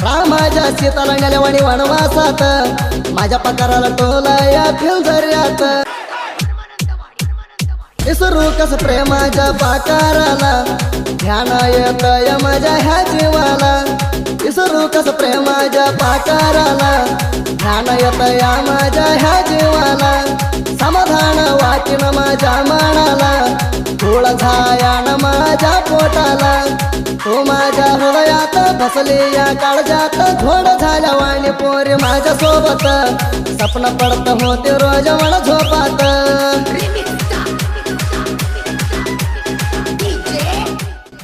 रामाच्या सीताला नेल्यावाणी वनवासात माझ्या पकाराला टोला या फिलझऱ्यात इसरू कस प्रेमाच्या पाकाराला ध्यान येत या माझ्या ह्या जीवाला इसरू कस प्रेमाच्या पाकाराला ध्यान येत या माझ्या ह्या जीवाला समाधान वाटीन माझ्या मनाला धूळ झायान माझ्या पोटाला तो माझ्या हृदयात बसली या काळजात घोड झाल्या वाणी पोरी माझ्या सोबत स्वप्न पडत होते रोज मला झोपात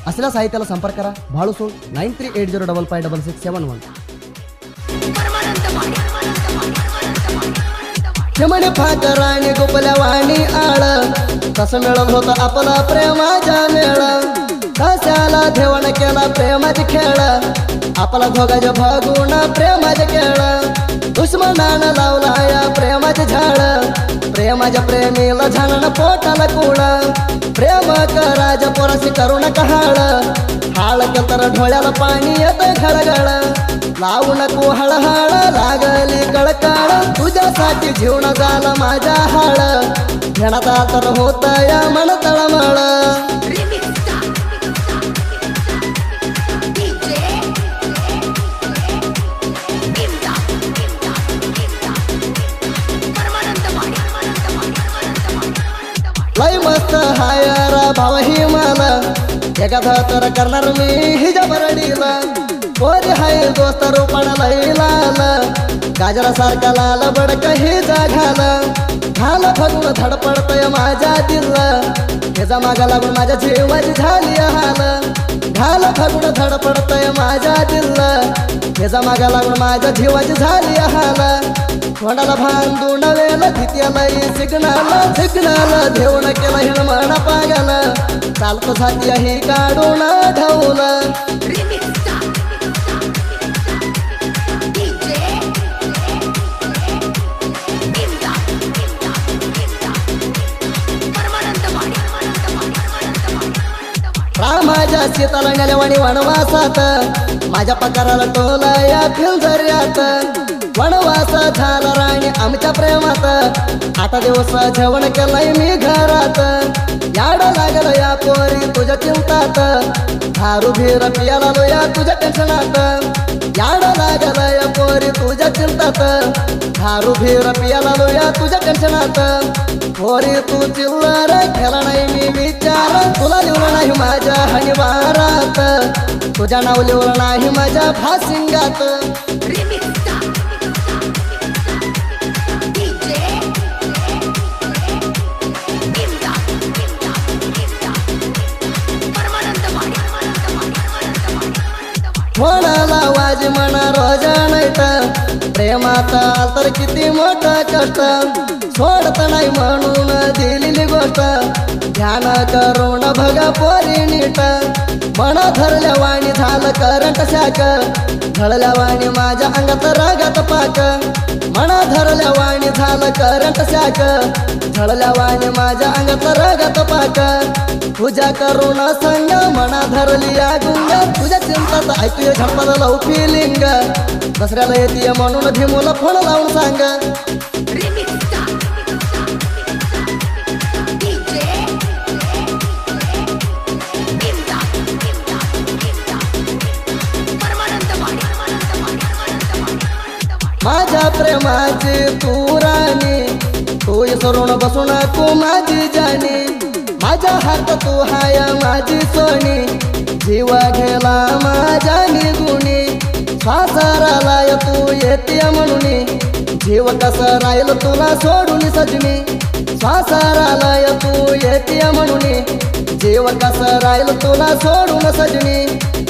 असल्या साहित्याला संपर्क करा भाळूसूळ 9380556671 म्हणे फाकराणी गोपल्या वाणी आळ कसं मिळत होत आपला प्रेमाच्या मेळ कशाला ठेवण केला प्रेमाचे खेळ आपला भोगाच्या भागून प्रेमाचे खेळ दुश्मनानं लावला या प्रेमाचे झाड प्रेमाच्या प्रेमीला झालं पोटाला कुळ प्रेम कराच्या पोराशी करू नका हाळ हाळ तर ढोळ्याला पाणी येत घळघळ लावू नको हळहळ लागली कळकळ तुझ्यासाठी जीवन झालं माझ्या हाळ घेणाचा तर होत या मन तळमळ लय मस्त हायरा भाव ही मला एखादा तर करणार मी हिजा बरडीला पोरी हाय दोस्त रूपाला लई लाल गाजरा सारखा लाल बडक हिजा घाल फगून धडपडतय माझ्या दिल हेजा मागा लागून माझ्या जीवाची झाली हाल घाल फगून धडपडतय माझ्या दिल हेजा मागा लागून माझ्या जीवाची झाली हाल तोंडाला भांडून वेल तिथ्याला सिग्नल देऊन केला हिण म्हणा पागल चालतो साथी ही काढून ढवून रामाच्या सीताला नेल्यावाणी वनवासात माझ्या पकाराला टोला या फिलझऱ्यात वनवास झाला राणी आमच्या प्रेमात 8 दिवस जेवण केलंय मी घरात याड लागलं या पोरी तुझ्या चिंतात दारू भीर पियाला या तुझ्या टेन्शनात याड लागलं या पोरी तुझ्या चिंतात दारू भीर पियाला या तुझ्या टेन्शनात पोरी तू चिल्लर खेळा नाही मी विचार तुला लिहून नाही माझ्या हनिवारात तुझ्या नाव लिहून नाही माझ्या फासिंगात म्हणाला वाज म्हणा रोज नाहीत प्रेमात तर किती मोठं कष्ट सोडत नाही म्हणून दिलेली गोष्ट ध्यान करून बघा पोरी नीट मना धरल्या वाणी झालं करंट शाक झळल्या वाणी माझ्या अंगात रागात पाक मना धरल्या वाणी झालं करंट शाक झळल्या वाणी माझ्या अंगात रागात पाक तुझ्या करून संग मना धरली या गुंग तुझ्या चिंतात ऐकूया झडपाला लावू फिलिंग दसऱ्याला येते म्हणून धिमूला फोन लावून सांग माझ्या प्रेमाची तू राणी तू विसरून बसून तू माझी जाणी माझ्या हात तू हाय माझी सोनी जीव गेला माझ्या निगुणी श्वासाराला तू येते म्हणून जीव कसा राहील तुला सोडून सजनी श्वासाराला तू येते म्हणून जीव कसा राहील तुला सोडून सजनी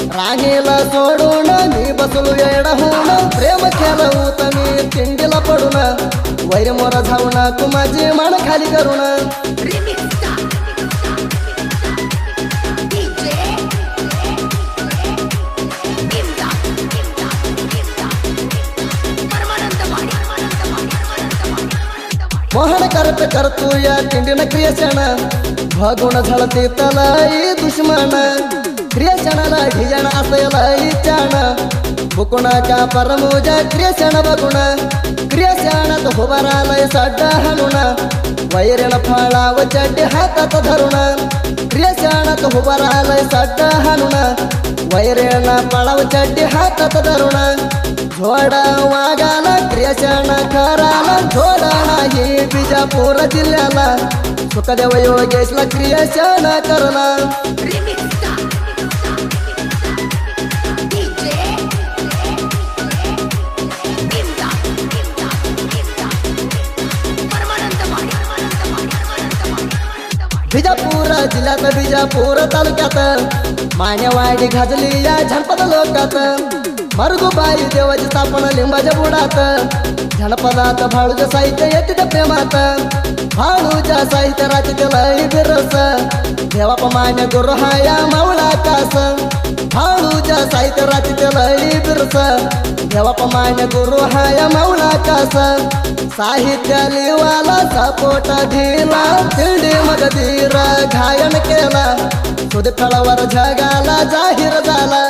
राणीला सोडून मी बसलो येडा होऊन प्रेम केलं होत मी तिंडीला पडून वैर मोर जाऊन तू माझी मान खाली करून मोहन करतो या तिंडीनं क्रियेशन भगून झळते तलाई दुश्मन क्रियेशनाला ढिजाण असायला इच्छान मुकुणाच्या परमोज क्रियशण बगुण क्रियशणात हुबरालय सड्डा हनुण वैरण फळाव चड्डी हातात धरुण क्रियशणात हुबरालय सड्डा हनुण वैरण फळाव चड्डी हातात धरुण झोडा वागाला क्रियशण कराला झोडा नाही बिजापूर जिल्ह्याला सुखदेव योगेशला क्रियशण करला बिजापूर जिल्ह्यात बिजापूर तालुक्यात मान्यवाडी गाजली या जनपद लोकात मरुदुबाई देवाची स्थापना लिंबाच्या बुडात जनपदात भाळूच्या साहित्य येते प्रेमात भाळूच्या साहित्य राहते लई बिरस देवाप मान्य गुरु हा या मावळा कास भाळूच्या साहित्य राहते लई बिरस देवाप मान्य गुरु हा या मावळा कास साहित्य लिवाला सपोट दिला तिंडी मगधीर गायन केला सुध फळावर जगाला जाहीर झाला